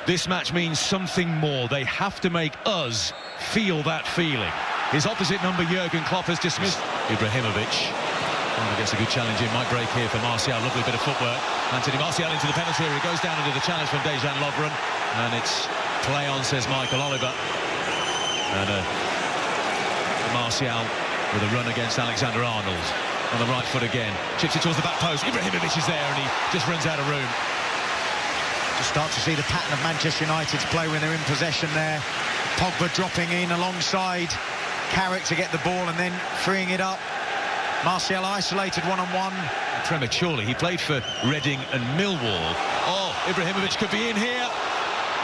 This match means something more. They have to make us feel that feeling. His opposite number, Jurgen Klopp, has dismissed Ibrahimovic. Gets a good challenge in. Might break here for Martial. Lovely bit of footwork. Anthony Martial into the penalty area. He goes down into the challenge from Dejan Lovren. And it's play on, says Michael Oliver. And Martial with a run against Alexander-Arnold. On the right foot again. Chips it towards the back post. Ibrahimovic is there and he just runs out of room. Just start to see the pattern of Manchester United's play when they're in possession there. Pogba dropping in alongside Carrick to get the ball and then freeing it up. Martial isolated one-on-one. Prematurely, he played for Reading and Millwall. Oh, Ibrahimovic could be in here.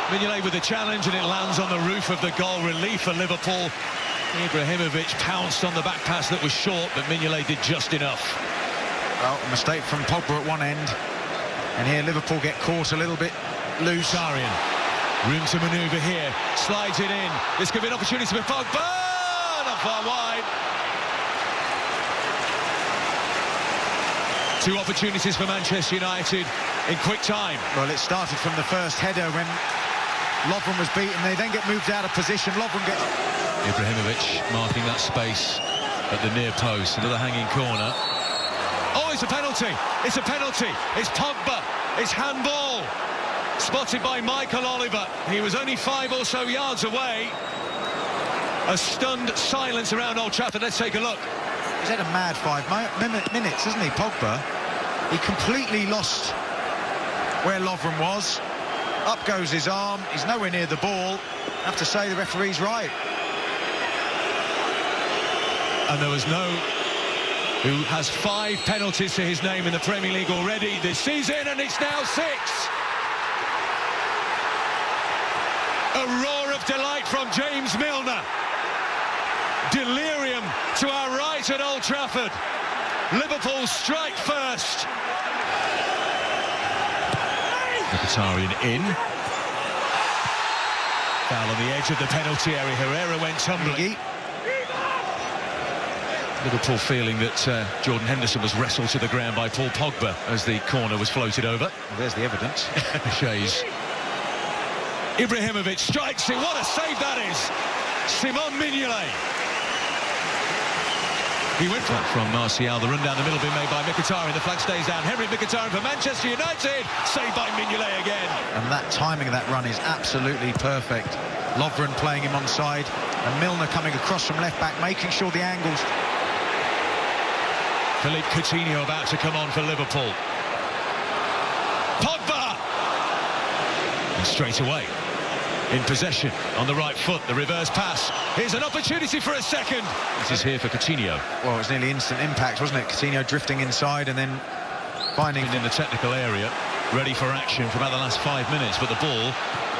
Mignolet with the challenge and it lands on the roof of the goal. Relief for Liverpool. Ibrahimovic pounced on the back pass that was short, but Mignolet did just enough. Well, a mistake from Pogba at one end. And here Liverpool get caught a little bit loose. Mkhitaryan, room to manoeuvre here, slides it in. This could be an opportunity for Pogba, not far wide. Two opportunities for Manchester United in quick time. Well, it started from the first header when Lovren was beaten. They then get moved out of position. Lovren gets... Ibrahimovic marking that space at the near post. Another hanging corner. Oh, it's a penalty. It's a penalty. It's Pogba. It's handball. Spotted by Michael Oliver. He was only 5 or so yards away. A stunned silence around Old Trafford. Let's take a look. He's had a mad 5 minutes, hasn't he, Pogba? He completely lost where Lovren was. Up goes his arm. He's nowhere near the ball. I have to say the referee's right. And there was no... who has 5 penalties to his name in the Premier League already this season, and it's now 6. A roar of delight from James Milner. Delirium to our right at Old Trafford. Liverpool strike first. Mkhitaryan in. Foul on the edge of the penalty area. Herrera went tumbling. Liverpool feeling that Jordan Henderson was wrestled to the ground by Paul Pogba as the corner was floated over. Well, there's the evidence. Shays. Ibrahimovic strikes it. What a save that is. Simon Mignolet. He went from Martial. The run down the middle being made by Mkhitaryan. The flag stays down. Henrik Mkhitaryan for Manchester United. Saved by Mignolet again. And that timing of that run is absolutely perfect. Lovren playing him onside. And Milner coming across from left-back, making sure the angles... Philippe Coutinho about to come on for Liverpool. Pogba! And straight away, in possession, on the right foot, the reverse pass. Here's an opportunity for a second. This is here for Coutinho. Well, it was nearly instant impact, wasn't it? Coutinho drifting inside and then finding... in the technical area, ready for action for about the last 5 minutes, but the ball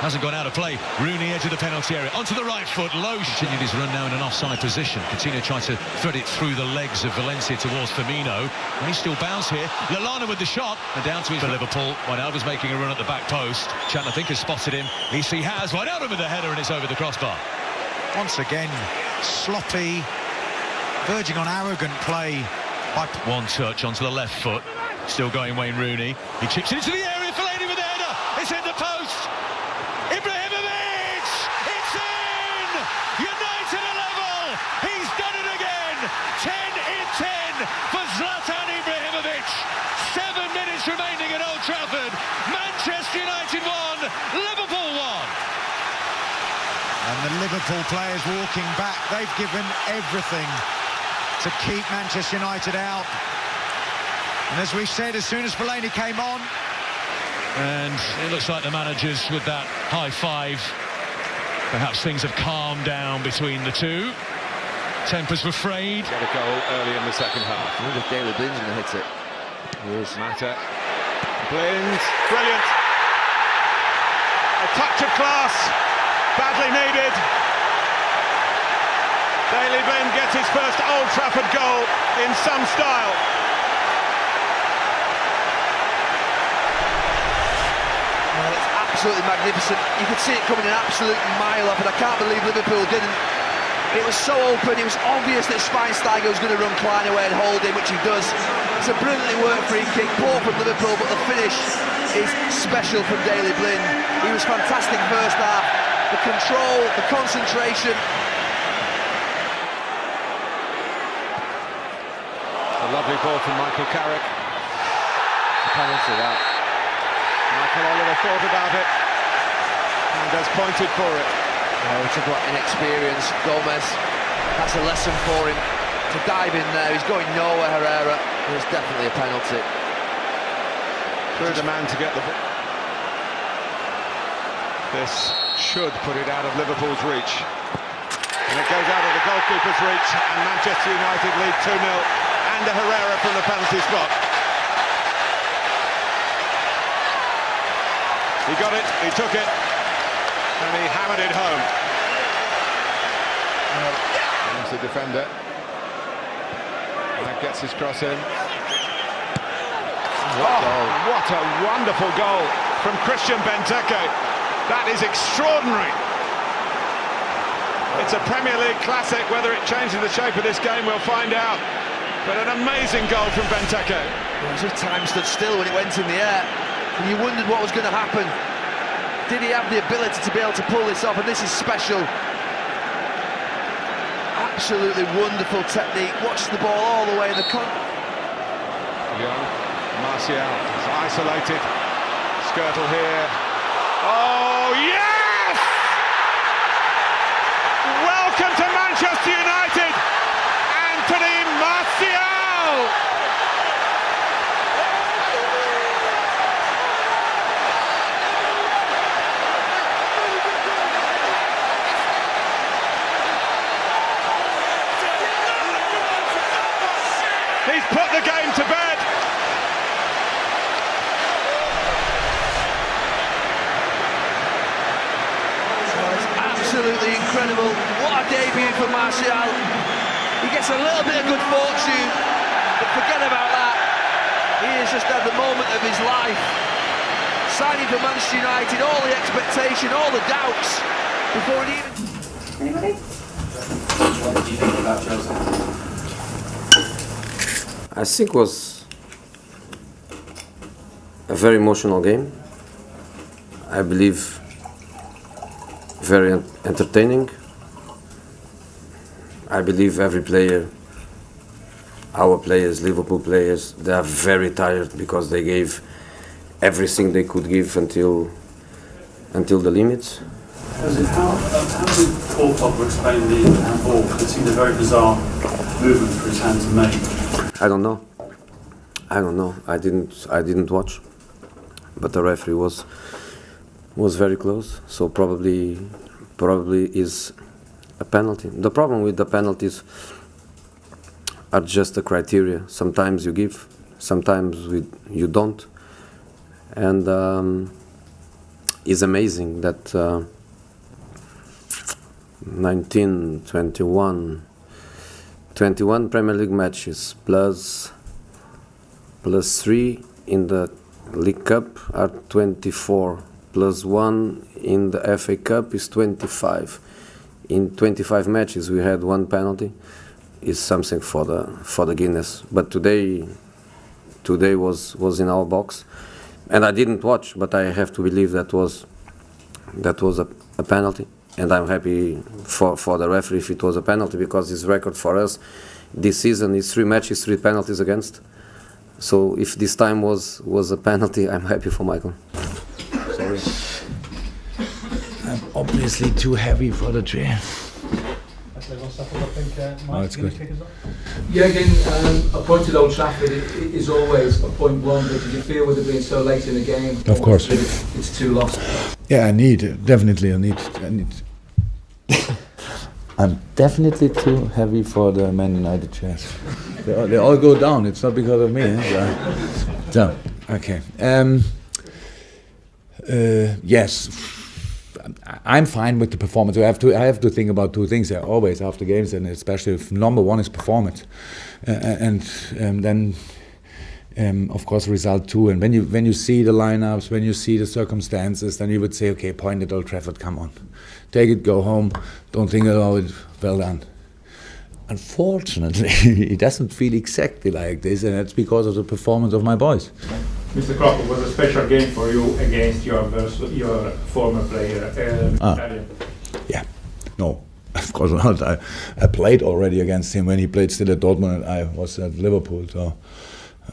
hasn't gone out of play. Rooney edge of the penalty area, onto the right foot, low. Continued his run now in an offside position. Coutinho tried to thread it through the legs of Valencia towards Firmino. And he still bounds here. Lallana with the shot, and down to his... for Liverpool. Wijnaldum's making a run at the back post. Chan, I think, has spotted him. He has. Wijnaldum with the header, and it's over the crossbar. Once again, sloppy, verging on arrogant play. By... one touch onto the left foot. Still going Wayne Rooney. He chips it into the area. Fellaini with the header. It's in the post. Ibrahimovic! It's in! United are level! He's done it again! 10 in 10 for Zlatan Ibrahimovic. 7 minutes remaining at Old Trafford. Manchester United won, Liverpool won. And the Liverpool players walking back. They've given everything to keep Manchester United out. And as we said, as soon as Fellaini came on, and it looks like the managers with that high five, perhaps things have calmed down between the two. Tempers were frayed. Got a goal early in the second half. I wonder if Daley Blind going to hit it. Here's Mata. Blind, brilliant. A touch of class, badly needed. Daley Blind gets his first Old Trafford goal in some style. Absolutely magnificent. You could see it coming an absolute mile off, and I can't believe Liverpool didn't. It was so open, it was obvious that Schweinsteiger was going to run Klein away and hold him, which he does. It's a brilliantly worked free kick, poor from Liverpool, but the finish is special from Daley Blind. He was fantastic first half. The control, the concentration. A lovely ball from Michael Carrick. A penalty that. Michael Oliver thought about it and has pointed for it. Oh, we talk about inexperience. Gomez, that's a lesson for him. To dive in there, he's going nowhere, Herrera. There's definitely a penalty. Through the man to get the ball. This should put it out of Liverpool's reach. And it goes out of the goalkeeper's reach, and Manchester United lead 2-0. And a Herrera from the penalty spot. He got it, he took it, and he hammered it home. There's the defender. That gets his cross in. What a wonderful goal from Christian Benteke. That is extraordinary. It's a Premier League classic. Whether it changes the shape of this game, we'll find out. But an amazing goal from Benteke. As if time stood still when it went in the air, and you wondered what was going to happen. Did he have the ability to be able to pull this off? And this is special. Absolutely wonderful technique. Watch the ball all the way in the Young, Martial is isolated. Skirtle here. Oh, yes! Welcome to Manchester United, Anthony Martial! He's put the game to bed. Absolutely incredible. What a debut for Martial. He gets a little bit of good fortune, but forget about that. He has just had the moment of his life. Signing for Manchester United, all the expectation, all the doubts, before he even... Anybody? What do you think about Chelsea? I think it was a very emotional game. I believe very entertaining. I believe every player, our players, Liverpool players, they are very tired because they gave everything they could give until the limits. How did Paul Pogba explain the handball? It seemed a very bizarre movement for his hand to make. I don't know. I didn't watch, but the referee was very close. So probably is a penalty. The problem with the penalties are just the criteria. Sometimes you give, sometimes you don't, and it's amazing that 21 Premier League matches plus 3 in the League Cup are 24, plus 1 in the FA Cup is 25. In 25 matches we had 1 penalty. Is something for the Guinness. But today was in our box, and I didn't watch, but I have to believe that was a penalty. And I'm happy for the referee if it was a penalty, because his record for us this season is 3 matches, 3 penalties against. So if this time was a penalty, I'm happy for Michael. Sorry. I'm obviously too heavy for the chair. Oh, it's good. Yeah, again, a point at Old Trafford is always a point won, but did you feel with it being so late in the game? Of course. It's 2 lost. Yeah, I need. I'm definitely too heavy for the Man United chairs. They all go down. It's not because of me. So, okay. Yes. I'm fine with the performance. I have to think about 2 things there always after games, and especially if number 1 is performance, and then of course result 2. And when you see the lineups, when you see the circumstances, then you would say, okay, point at Old Trafford, come on, take it, go home, don't think about it, well done. Unfortunately, it doesn't feel exactly like this, and that's because of the performance of my boys. Mr. Klopp, was a special game for you against your former player, Italian. Yeah, no, of course not. I played already against him when he played still at Dortmund, and I was at Liverpool, so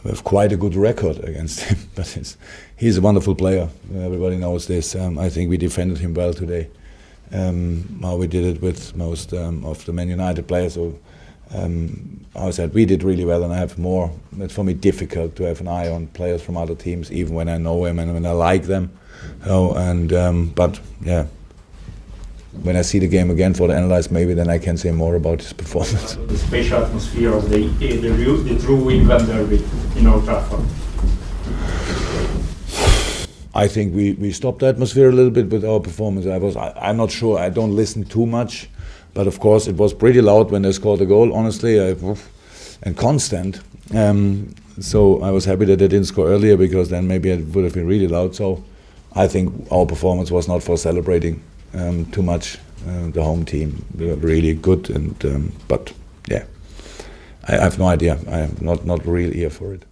we have quite a good record against him. But he's a wonderful player. Everybody knows this. I think we defended him well today. How we did it with most of the Man United players. So I said we did really well, and I have more. It's for me difficult to have an eye on players from other teams, even when I know them and when I like them. So but yeah, when I see the game again for the analyze, maybe then I can say more about his performance. The special atmosphere of the true England derby in Old Trafford. I think we stopped the atmosphere a little bit with our performance. I'm not sure. I don't listen too much, but of course it was pretty loud when they scored a goal. Honestly, and constant. So I was happy that they didn't score earlier, because then maybe it would have been really loud. So I think our performance was not for celebrating too much. The home team, we were really good, and but yeah, I have no idea. I am not real ear for it.